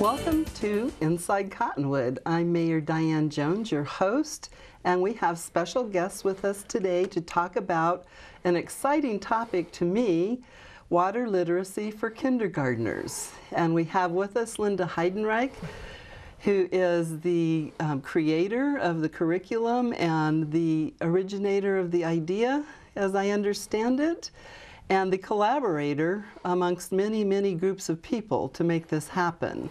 Welcome to Inside Cottonwood. I'm Mayor Diane Jones, your host, and we have special guests with us today to talk about an exciting topic to me, water literacy for kindergartners. And we have with us Linda Heidenreich, who is the creator of the curriculum and the originator of the idea, as I understand it, and the collaborator amongst many, many groups of people to make this happen.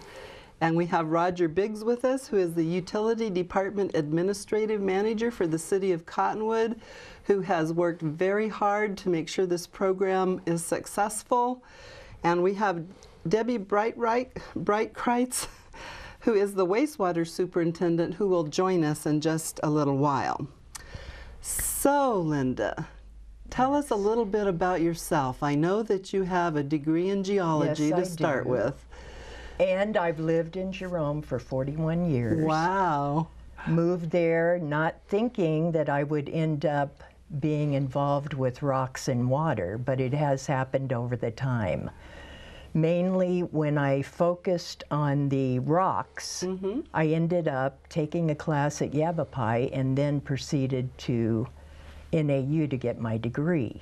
And we have Roger Biggs with us, who is the Utility Department Administrative Manager for the City of Cottonwood, who has worked very hard to make sure this program is successful. And we have Debbie Breitkreitz, who is the wastewater superintendent, who will join us in just a little while. So, Linda, tell us a little bit about yourself. I know that you have a degree in geology to start with. And I've lived in Jerome for 41 years. Wow. Moved there not thinking that I would end up being involved with rocks and water, but it has happened over the time. Mainly when I focused on the rocks, I ended up taking a class at Yavapai and then proceeded to NAU to get my degree.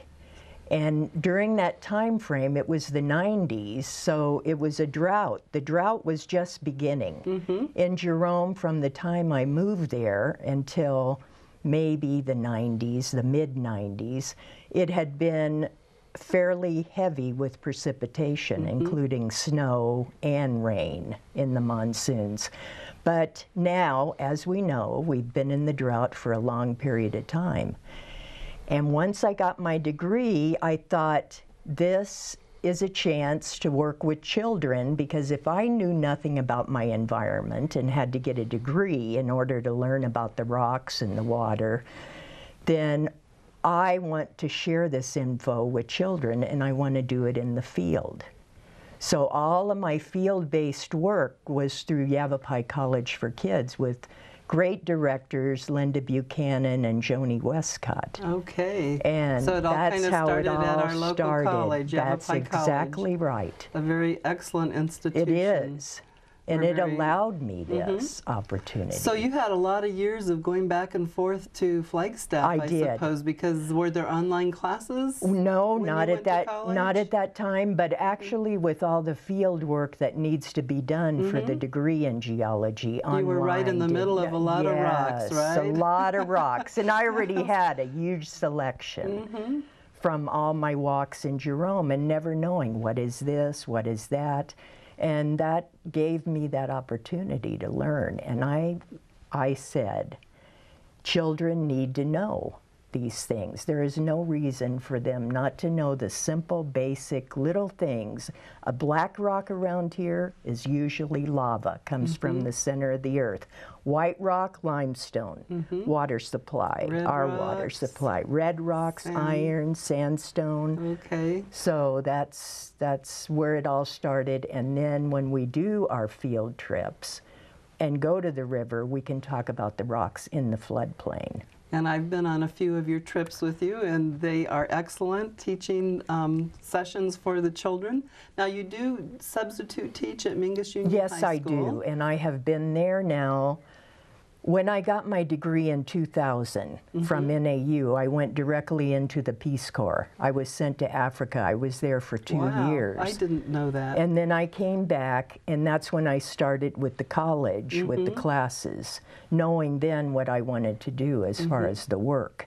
And during that time frame, it was the 90s, so it was a drought. The drought was just beginning. In Jerome, from the time I moved there until maybe the 90s, the mid-90s, it had been fairly heavy with precipitation, including snow and rain in the monsoons. But now, as we know, we've been in the drought for a long period of time. And once I got my degree, I thought this is a chance to work with children, because if I knew nothing about my environment and had to get a degree in order to learn about the rocks and the water, then I want to share this info with children, and I want to do it in the field. So all of my field-based work was through Yavapai College for Kids with great directors, Linda Buchanan and Joni Westcott. Okay. And so it all that's kind of how started it all at our local started. college, That's Yavapai exactly College. right. A very excellent institution. It is. And We're it very- allowed me this opportunity. So you had a lot of years of going back and forth to Flagstaff, I did. suppose, because were there online classes? No, when not you at went to that college? not at that time, but actually with all the field work that needs to be done for the degree in geology online. You were right in the middle of a lot of rocks, right? Yes, a lot of rocks. And I already had a huge selection from all my walks in Jerome, and never knowing what is this, what is that. And that gave me that opportunity to learn. And I said, children need to know these things. There is no reason for them not to know the simple, basic little things. A black rock around here is usually lava, comes from the center of the earth. White rock, limestone, water supply, Red our rocks. water supply. Red rocks, iron, sandstone. Okay. So that's where it all started. And then when we do our field trips and go to the river, we can talk about the rocks in the floodplain. And I've been on a few of your trips with you, and they are excellent teaching sessions for the children. Now, you do substitute teach at Mingus Union High School. Yes, I do, and I have been there now. When I got my degree in 2000 from NAU, I went directly into the Peace Corps. I was sent to Africa. I was there for 2 years. I didn't know that. And then I came back, and that's when I started with the college, with the classes, knowing then what I wanted to do as far as the work.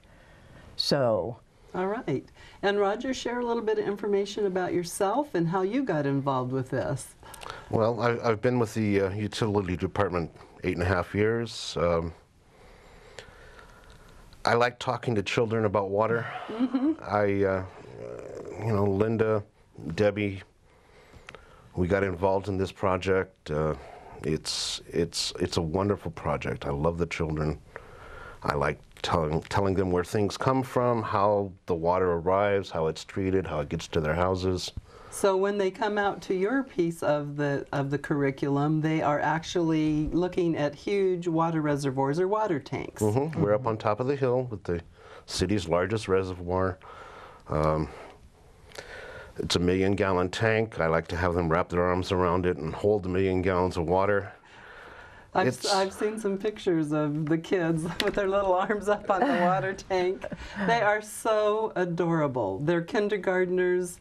So. All right. And Roger, share a little bit of information about yourself and how you got involved with this. Well, I've been with the Utility Department 8.5 years. I like talking to children about water. You know, Linda, Debbie, we got involved in this project. It's a wonderful project. I love the children. I like telling them where things come from, how the water arrives, how it's treated, how it gets to their houses. So when they come out to your piece of the curriculum, they are actually looking at huge water reservoirs or water tanks. We're up on top of the hill with the city's largest reservoir. It's a 1,000,000-gallon tank. I like to have them wrap their arms around it and hold the 1,000,000 gallons of water. I've seen some pictures of the kids with their little arms up on the water tank. They are so adorable. They're kindergartners,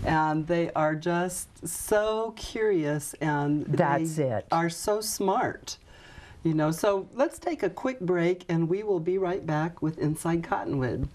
and they are just so curious, and they are so smart. You know, so let's take a quick break, and we will be right back with Inside Cottonwood.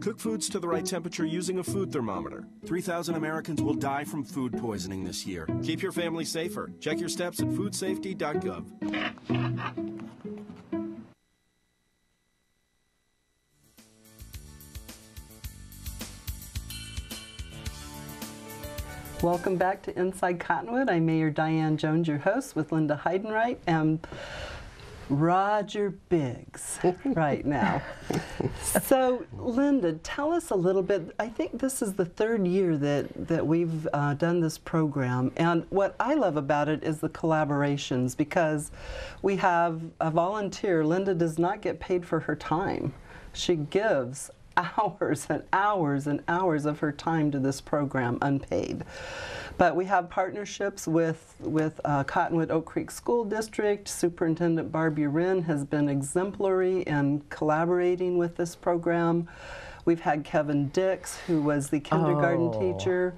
Cook foods to the right temperature using a food thermometer. 3,000 Americans will die from food poisoning this year. Keep your family safer. Check your steps at foodsafety.gov. Welcome back to Inside Cottonwood. I'm Mayor Diane Jones, your host, with Linda Heidenreich and Roger Biggs right now. So, Linda, tell us a little bit. I think this is the third year that we've done this program, and what I love about it is the collaborations, because we have a volunteer. Linda does not get paid for her time. She gives hours and hours and hours of her time to this program unpaid. But we have partnerships with Cottonwood Oak Creek School District. Superintendent Barbie Wren has been exemplary in collaborating with this program. We've had Kevin Dix, who was the kindergarten teacher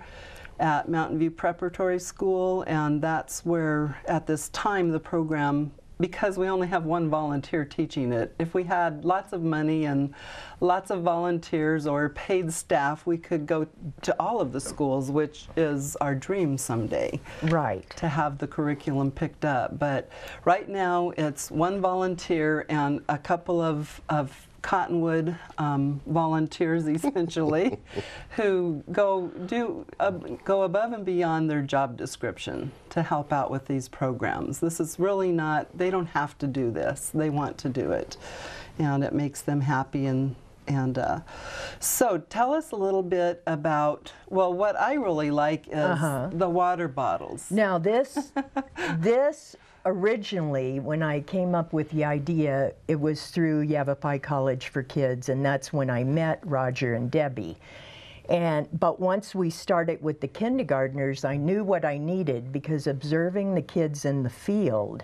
at Mountain View Preparatory School, and that's where, at this time, the program, because we only have one volunteer teaching it, if we had lots of money and lots of volunteers or paid staff, we could go to all of the schools, which is our dream someday. Right. To have the curriculum picked up. But right now it's one volunteer and a couple of Cottonwood volunteers, essentially, who go above and beyond their job description to help out with these programs. This is really not, they don't have to do this. They want to do it, and it makes them happy. And so tell us a little bit about, well, what I really like is the water bottles. Now this originally, when I came up with the idea, it was through Yavapai College for Kids, and that's when I met Roger and Debbie. But once we started with the kindergartners, I knew what I needed, because observing the kids in the field,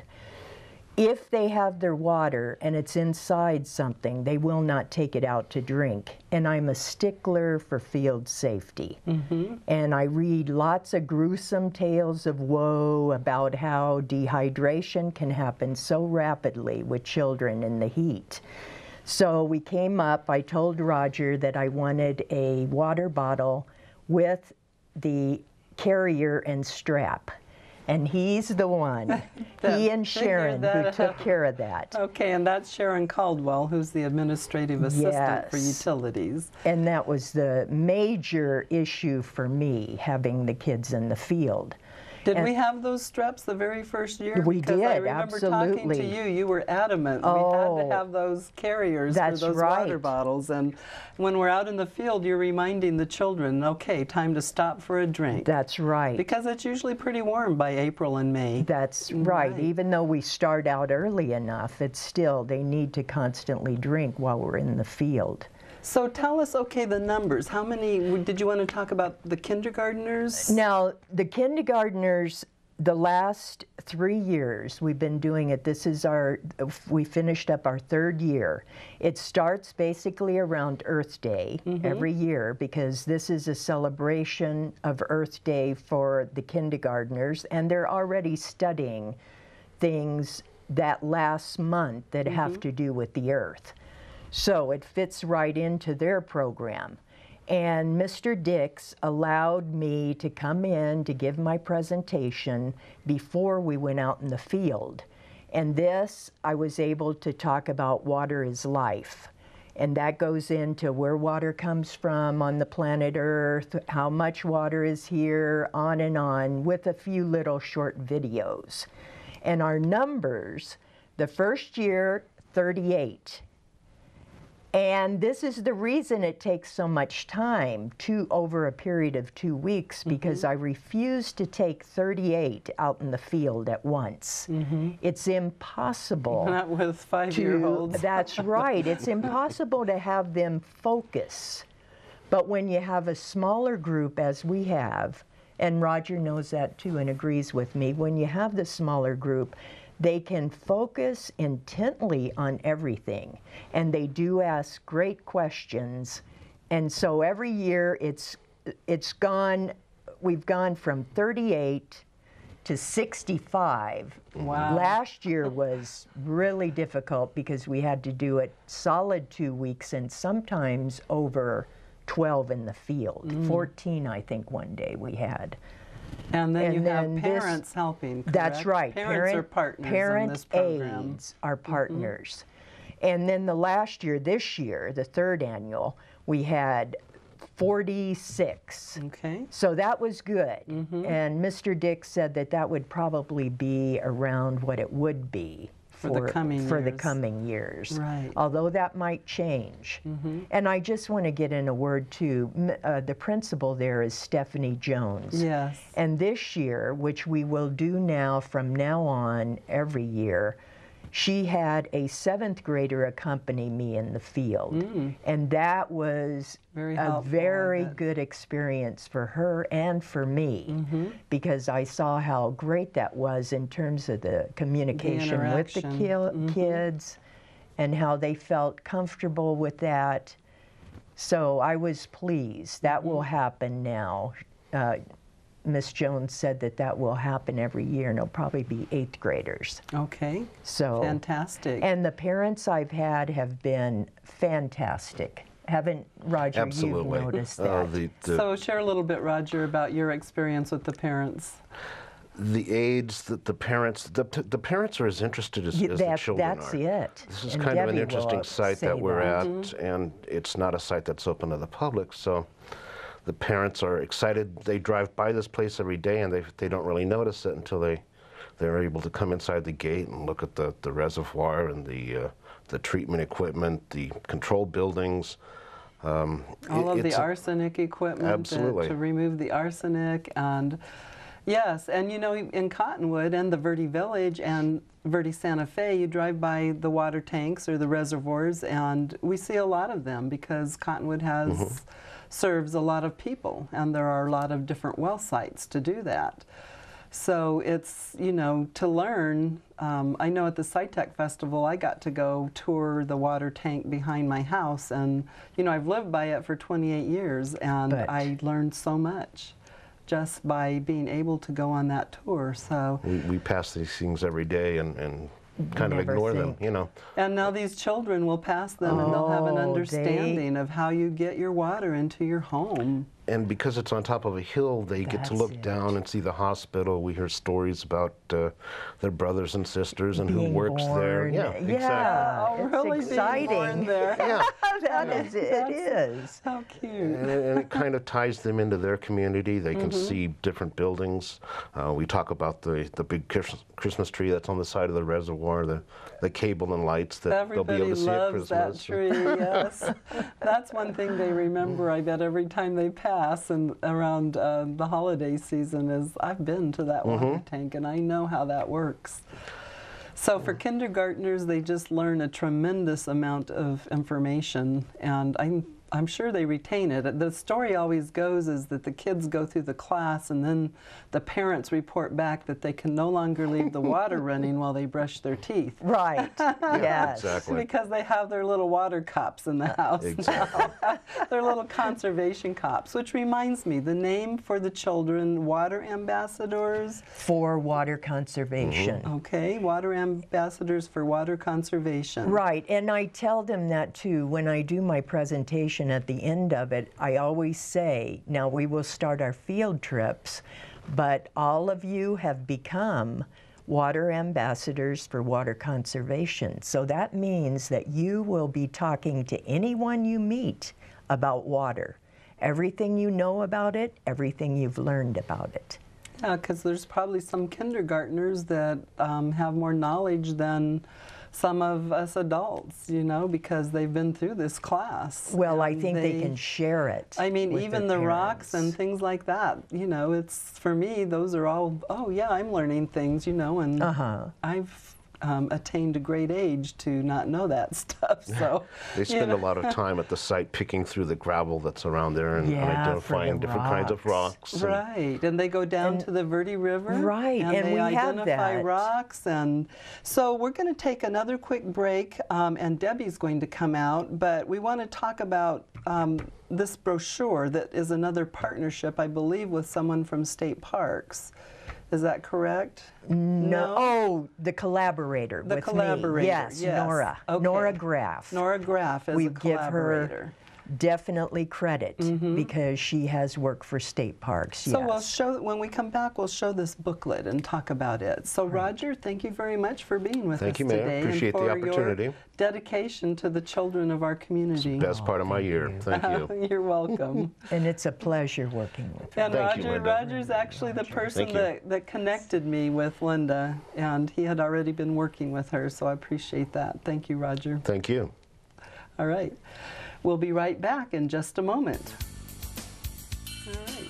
if they have their water and it's inside something, they will not take it out to drink. And I'm a stickler for field safety. And I read lots of gruesome tales of woe about how dehydration can happen so rapidly with children in the heat. So we came up, I told Roger that I wanted a water bottle with the carrier and strap. And he's the one, he and Sharon, who took care of that. Okay, and that's Sharon Caldwell, who's the administrative assistant for utilities. And that was the major issue for me, having the kids in the field. Did we have those straps the very first year? We because did, I remember talking to you, you were adamant. We had to have those carriers for those water bottles. And when we're out in the field, you're reminding the children, okay, time to stop for a drink. That's right. Because it's usually pretty warm by April and May. That's right. Even though we start out early enough, it's still, they need to constantly drink while we're in the field. So tell us, okay, the numbers. How many, did you want to talk about the kindergartners? Now, the kindergartners, the last 3 years we've been doing it. This is we finished up our third year. It starts basically around Earth Day every year, because this is a celebration of Earth Day for the kindergartners, and they're already studying things that last month that have to do with the earth. So it fits right into their program. And Mr. Dix allowed me to come in to give my presentation before we went out in the field. And this, I was able to talk about water is life. And that goes into where water comes from on the planet Earth, how much water is here, on, with a few little short videos. And our numbers, the first year, 38. And this is the reason it takes so much time, over a period of 2 weeks, because I refused to take 38 out in the field at once. It's impossible. Not with 5-year-olds. That's right. It's impossible to have them focus. But when you have a smaller group, as we have, and Roger knows that too and agrees with me, when you have the smaller group, they can focus intently on everything, and they do ask great questions. And so every year we've gone from 38 to 65. Wow. Last year was really difficult because we had to do it solid 2 weeks and sometimes over 12 in the field. 14, I think, one day we had. And then you have parents helping, correct? That's right. Parents are partners in this program. Parent aides are partners. And then this year, the third annual, we had 46. Okay. So that was good. And Mr. Dix said that would probably be around what it would be for the coming years. Right. Although that might change. And I just want to get in a word too. The principal there is Stephanie Jones. Yes. And this year, which we will do now from now on every year, she had a 7th grader accompany me in the field. And that was a very good experience for her and for me, because I saw how great that was in terms of the communication with the kids and how they felt comfortable with that. So I was pleased. That will happen now. Miss Jones said that will happen every year, and it'll probably be 8th graders. Okay. So fantastic. And the parents I've had have been fantastic. Haven't, Roger, Absolutely. you've noticed that? So share a little bit, Roger, about your experience with the parents. The aides, the parents, the parents are as interested as the children that's are. it. This is And kind of Debbie an interesting will site say that we're at, and it's not a site that's open to the public, so the parents are excited. They drive by this place every day, and they don't really notice it until they're able to come inside the gate and look at the reservoir and the treatment equipment, the control buildings. All of the arsenic equipment to remove the arsenic. And yes, and you know, in Cottonwood and the Verde Village and Verde Santa Fe, you drive by the water tanks or the reservoirs, and we see a lot of them because Cottonwood has serves a lot of people, and there are a lot of different well sites to do that. So it's, you know, to learn. I know at the SciTech Festival I got to go tour the water tank behind my house, and you know, I've lived by it for 28 years, and I learned so much just by being able to go on that tour. So we pass these things every day and kind of ignore them, you know. And now these children will pass them, and they'll have an understanding of how you get your water into your home. And because it's on top of a hill, they get to look down and see the hospital. We hear stories about their brothers and sisters and who works there. Yeah, exactly. It's really exciting. There. Yeah. It is. How cute. And it kind of ties them into their community. They can see different buildings. We talk about the big Christmas tree that's on the side of the reservoir, the cable and lights that they'll be able to see at Christmas. Everybody loves that tree, yes. That's one thing they remember, I bet, every time they pass and around the holiday season is, I've been to that water tank and I know how that works. So for kindergartners, they just learn a tremendous amount of information, and I'm sure they retain it. The story always goes is that the kids go through the class and then the parents report back that they can no longer leave the water running while they brush their teeth. Right. Yes. Exactly. Because they have their little water cups in the house. Exactly. Their little conservation cups, which reminds me, the name for the children, water ambassadors. For water conservation. Okay, water ambassadors for water conservation. Right, and I tell them that too. When I do my presentation at the end of it, I always say, now we will start our field trips, but all of you have become water ambassadors for water conservation. So that means that you will be talking to anyone you meet about water. Everything you know about it, everything you've learned about it. Yeah, because there's probably some kindergartners that have more knowledge than some of us adults, you know, because they've been through this class. Well, I think they can share it. I mean, with even their the rocks and parents. things like that, you know, it's, for me, those are all, oh yeah, I'm learning things, you know, and I've attained a great age to not know that stuff, so. They spend a lot of time at the site picking through the gravel that's around there and Yeah, identifying for the different kinds of rocks. and- Right, and they go down to the Verde River. Right, and they we have identify that. rocks. And so we're going to take another quick break, and Debbie's going to come out, but we want to talk about this brochure that is another partnership, I believe, with someone from State Parks. Is that correct? No. Oh, the collaborator The with collaborator, me. Yes, yes. Nora. Okay. Nora Graff. Nora Graff is We a give her collaborator. definitely credit because she has worked for State Parks. So yes. we'll show, when we come back, we'll show this booklet and talk about it. So Roger, thank you very much for being with Thank us you, Mayor. today. Appreciate the and for opportunity. your dedication to the children of our community. Best part of my year. Thank you. You're welcome. And it's a pleasure working with her. And Thank you, Roger, Linda. Roger's actually the person Thank you. that connected me with Linda, and he had already been working with her, so I appreciate that. Thank you, Roger. Thank you. All right. We'll be right back in just a moment. All right.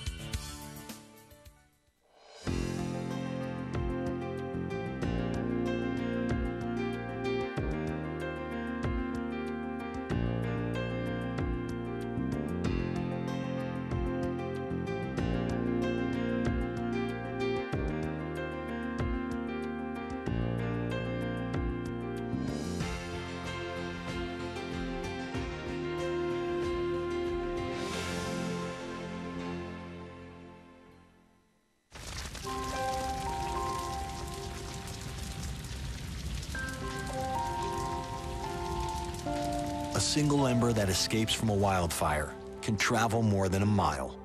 A single ember that escapes from a wildfire can travel more than a mile.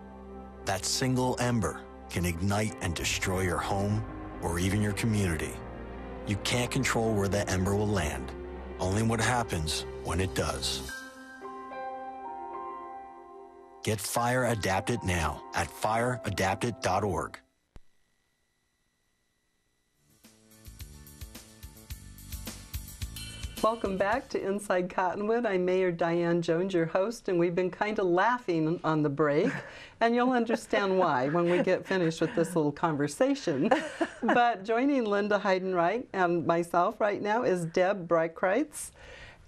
That single ember can ignite and destroy your home or even your community. You can't control where that ember will land, only what happens when it does. Get Fire Adapted now at fireadapted.org. Welcome back to Inside Cottonwood. I'm Mayor Diane Jones, your host, and we've been kind of laughing on the break, and you'll understand why when we get finished with this little conversation. But joining Linda Heidenreich and myself right now is Deb Breitkreitz,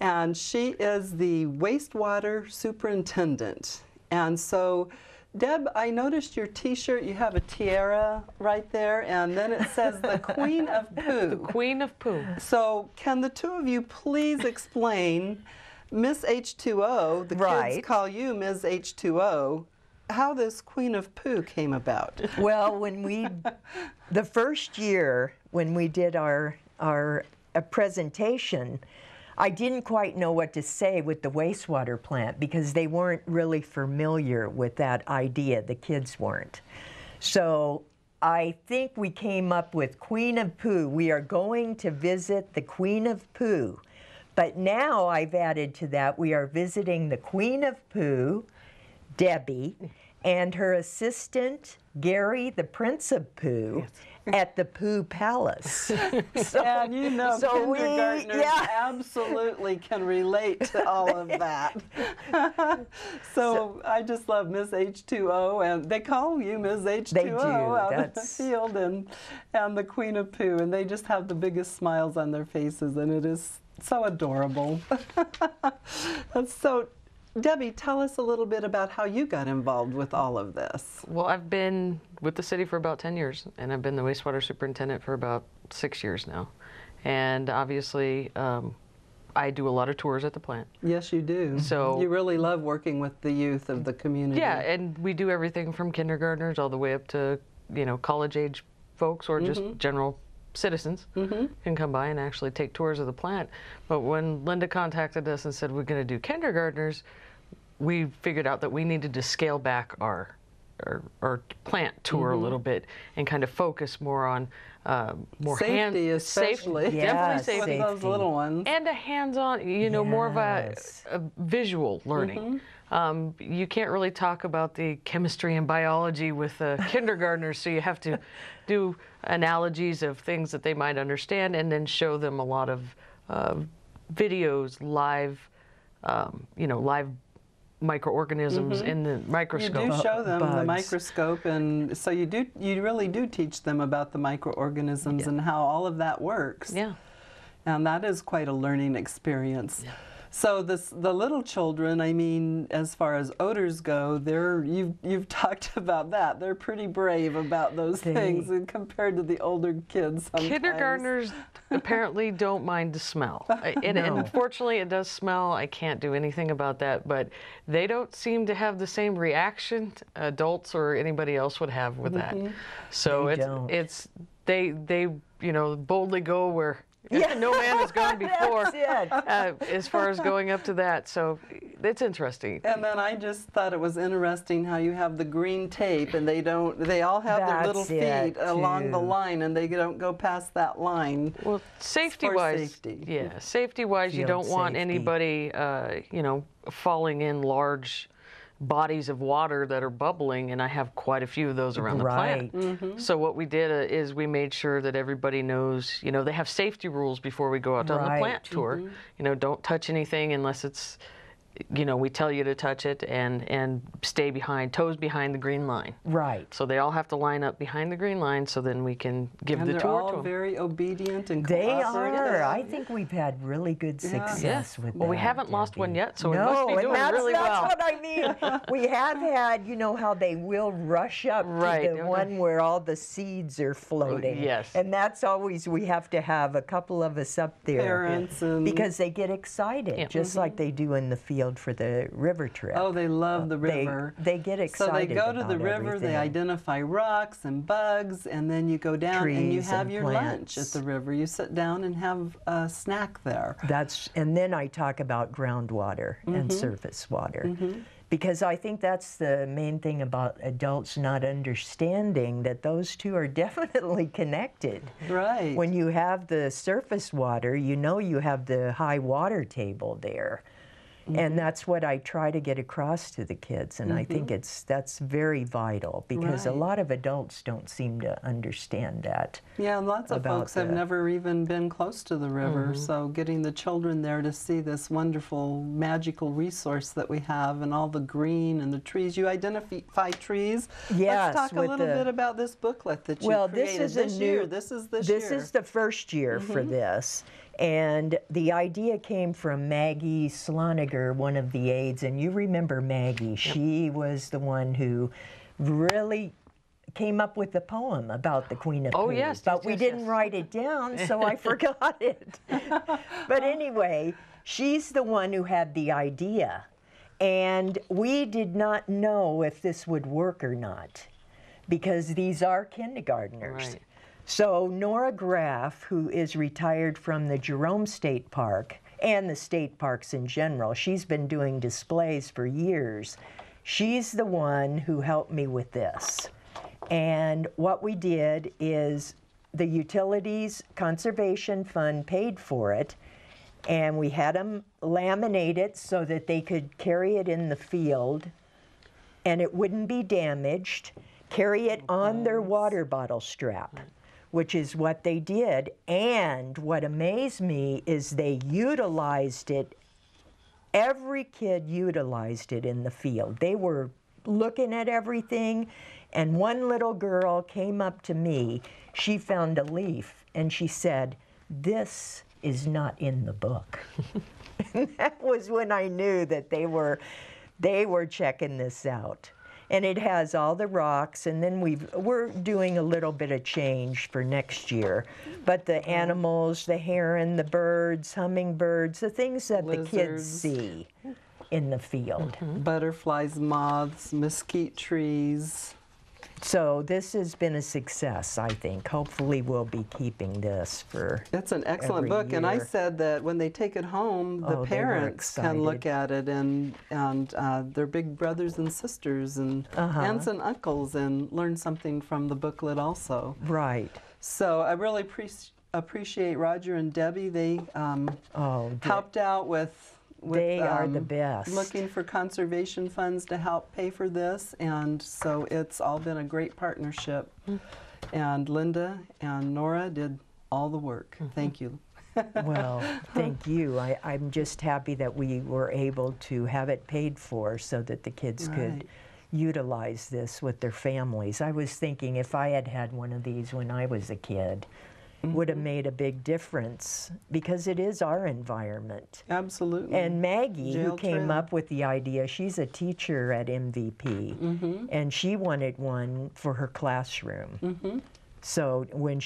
and she is the wastewater superintendent. And so, Deb, I noticed your t-shirt, you have a tiara right there, and then it says the Queen of Pooh. The Queen of Pooh. So can the two of you please explain, Miss H2O, the Right. kids call you Ms. H2O, how this Queen of Pooh came about? Well, the first year when we did our presentation, I didn't quite know what to say with the wastewater plant because they weren't really familiar with that idea. The kids weren't. So I think we came up with Queen of Pooh. We are going to visit the Queen of Pooh. But now I've added to that, we are visiting the Queen of Pooh, Debbie, and her assistant, Gary, the Prince of Pooh, at the Pooh Palace. And you know, so kindergartners absolutely can relate to all of that. So I just love Miss H2O, and they call you Ms. H2O They do. out in the That's- field, and the Queen of Pooh, and they just have the biggest smiles on their faces, and it is so adorable. So, Debbie, tell us a little bit about how you got involved with all of this. Well, I've been with the city for about 10 years, and I've been the wastewater superintendent for about 6 years now. And obviously, I do a lot of tours at the plant. Yes, you do. So you really love working with the youth of the community. Yeah, and we do everything from kindergartners all the way up to, college-age folks or just general citizens can come by and actually take tours of the plant. But when Linda contacted us and said we're going to do kindergartners, we figured out that we needed to scale back our plant tour a little bit and kind of focus more on more safety, especially. Safety, definitely safety. Those little ones. And a hands-on, more of a visual learning. You can't really talk about the chemistry and biology with kindergartners, so you have to do analogies of things that they might understand and then show them a lot of videos, live, live microorganisms in the microscope. You do show them Bugs. the microscope, and so you really do teach them about the microorganisms and how all of that works. Yeah. And that is quite a learning experience. Yeah. So the little children, I mean, as far as odors go, you've talked about that. They're pretty brave about those things and compared to the older kids sometimes. Kindergartners apparently don't mind the smell. And unfortunately it does smell. I can't do anything about that, but they don't seem to have the same reaction adults or anybody else would have with that. So they boldly go where no man has gone before as far as going up to that. So it's interesting. And then I just thought it was interesting how you have the green tape and they all have their little feet along the line and they don't go past that line. Well, safety-wise, safety-wise, you don't want anybody, falling in large bodies of water that are bubbling, and I have quite a few of those around the plant. So what we did is we made sure that everybody knows, they have safety rules before we go out on the plant tour. Don't touch anything unless it's, we tell you to touch it, and stay toes behind the green line. Right. So they all have to line up behind the green line so then we can give the tour to them. They're all very obedient and They cooperative. are. I think we've had really good success with that. Well, we haven't lost one yet, so we no, must be doing really well. That's what I mean. We have had, how they will rush up to the one where all the seeds are floating. Yes. And that's always, we have to have a couple of us up there. Parents and because they get excited, just like they do in the field for the river trip. Oh, they love the river. They get excited. So they go to the about river, everything. they identify rocks and bugs, and then you go down and you Trees have and your plants. lunch at the river. You sit down and have a snack there. And then I talk about groundwater and surface water. Because I think that's the main thing about adults not understanding that those two are definitely connected. Right. When you have the surface water, you have the high water table there. And that's what I try to get across to the kids, and I think that's very vital because a lot of adults don't seem to understand that. Yeah, lots of folks have never even been close to the river, so getting the children there to see this wonderful, magical resource that we have and all the green and the trees. You identify trees. Yes. Let's talk a little bit about this booklet that you created this is year. This is the first year for this. And the idea came from Maggie Sloniger, one of the aides, and you remember Maggie. She was the one who really came up with the poem about the Queen of Trees. Oh, yes. But we didn't write it down, so I forgot it. But anyway, she's the one who had the idea. And we did not know if this would work or not, because these are kindergartners. Right. So Nora Graff, who is retired from the Jerome State Park and the state parks in general, she's been doing displays for years. She's the one who helped me with this. And what we did is the Utilities Conservation Fund paid for it, and we had them laminate it so that they could carry it in the field and it wouldn't be damaged, carry it on their water bottle strap, which is what they did. And what amazed me is they utilized it. Every kid utilized it in the field. They were looking at everything, and one little girl came up to me. She found a leaf, and she said, "This is not in the book." That was when I knew that they were checking this out. And it has all the rocks, and then we're doing a little bit of change for next year. But the animals, the heron, the birds, hummingbirds, the things that Lizards. the kids see in the field. Butterflies, moths, mesquite trees. So this has been a success, I think. Hopefully we'll be keeping this for It's an excellent book, year. and I said that when they take it home, the parents can look at it and their big brothers and sisters and aunts and uncles and learn something from the booklet also. Right. So I really appreciate Roger and Debbie. They helped out with they are the best. Looking for conservation funds to help pay for this, and so it's all been a great partnership. And Linda and Nora did all the work. Thank you. Well, thank you. I'm just happy that we were able to have it paid for so that the kids could utilize this with their families. I was thinking if I had had one of these when I was a kid, would have made a big difference, because it is our environment. Absolutely. And Maggie, who came up with the idea, she's a teacher at MVP, and she wanted one for her classroom. So when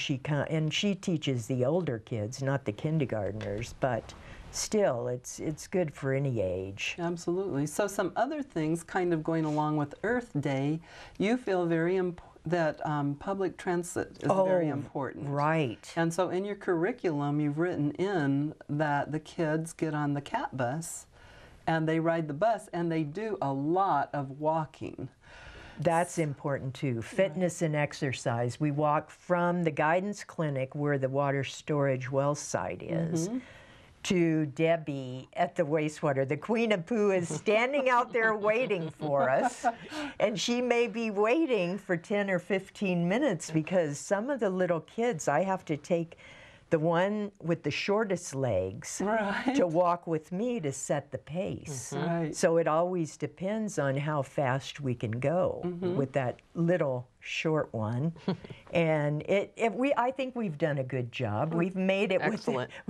and she teaches the older kids, not the kindergartners, but still, it's good for any age. Absolutely. So some other things kind of going along with Earth Day, you feel very that public transit is very important. Right. And so in your curriculum, you've written in that the kids get on the cat bus and they ride the bus and they do a lot of walking. That's important too. Fitness and exercise. We walk from the guidance clinic where the water storage well site is to Debbie at the wastewater. The Queen of Pooh is standing out there waiting for us, and she may be waiting for 10 or 15 minutes because some of the little kids, I have to take the one with the shortest legs to walk with me to set the pace. So it always depends on how fast we can go with that little short one. And I think we've done a good job. We've made it with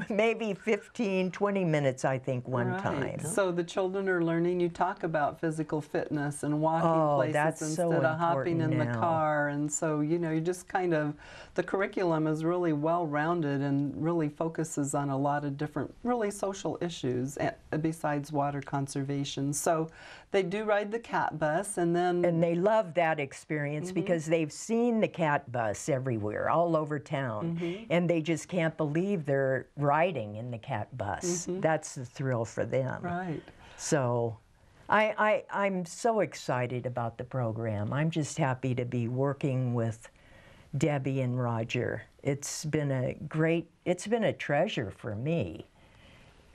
maybe 15, 20 minutes, I think, one time. So the children are learning. You talk about physical fitness and walking places instead of hopping in the car. And so, you know, you just kind of, the curriculum is really well-rounded and really focuses on a lot of different, really social issues besides water conservation. So they do ride the cat bus, and then... And they love that experience because they've seen the cat bus everywhere, all over town, and they just can't believe they're riding in the cat bus. That's the thrill for them. Right. So I'm so excited about the program. I'm just happy to be working with Debbie and Roger. It's been a treasure for me.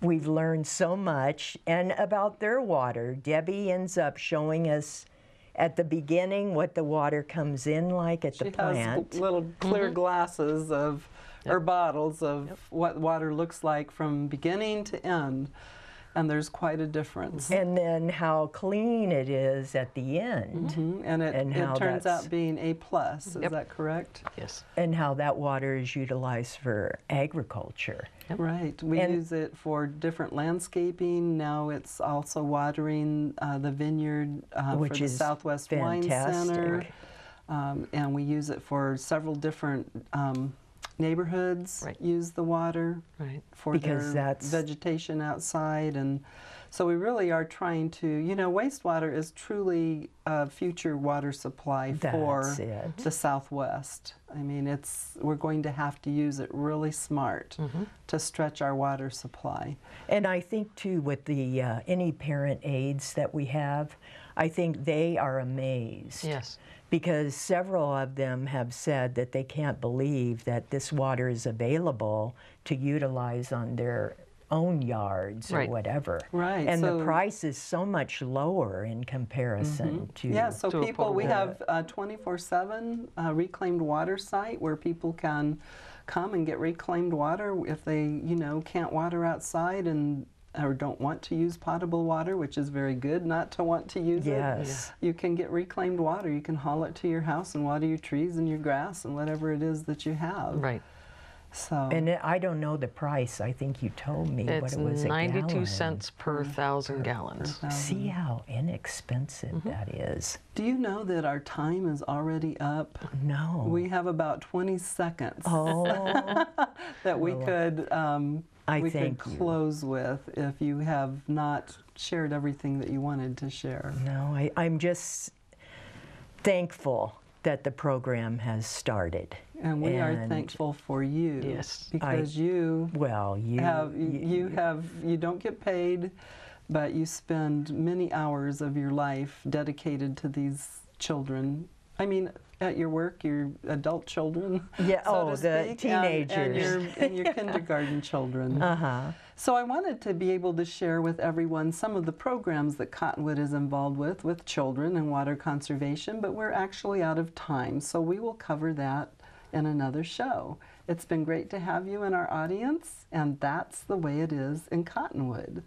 We've learned so much, and about their water. Debbie ends up showing us at the beginning what the water comes in like at the plant. She has little clear glasses of, or bottles of what water looks like from beginning to end. And there's quite a difference. And then how clean it is at the end. And it turns out being A+, is that correct? Yes. And how that water is utilized for agriculture. Right. We use it for different landscaping. Now it's also watering the vineyard for the Southwest Wine Center. And we use it for several different neighborhoods use the water for their vegetation outside. And so we really are trying to, you know, wastewater is truly a future water supply for the Southwest. I mean, we're going to have to use it really smart to stretch our water supply. And I think too, with the any parent aides that we have, I think they are amazed. Yes. Because several of them have said that they can't believe that this water is available to utilize on their own yards or whatever. Right. And the price is so much lower in comparison to... Yeah, so people, we have a 24/7 reclaimed water site where people can come and get reclaimed water if they, you know, can't water outside or don't want to use potable water, which is very good not to want to use it. You can get reclaimed water. You can haul it to your house and water your trees and your grass and whatever it is that you have. Right. So, and I don't know the price. I think you told me what it was. It's 92 cents per 1,000 gallons. See how inexpensive that is. Do you know that our time is already up? No. We have about 20 seconds that we could close with if you have not shared everything that you wanted to share. No, I'm just thankful that the program has started. And we are thankful for you. Yes. Because you don't get paid, but you spend many hours of your life dedicated to these children. I mean, at your work, your adult children. Yeah, so the teenagers. And your kindergarten children. So I wanted to be able to share with everyone some of the programs that Cottonwood is involved with children and water conservation, but we're actually out of time, so we will cover that in another show. It's been great to have you in our audience, and that's the way it is in Cottonwood.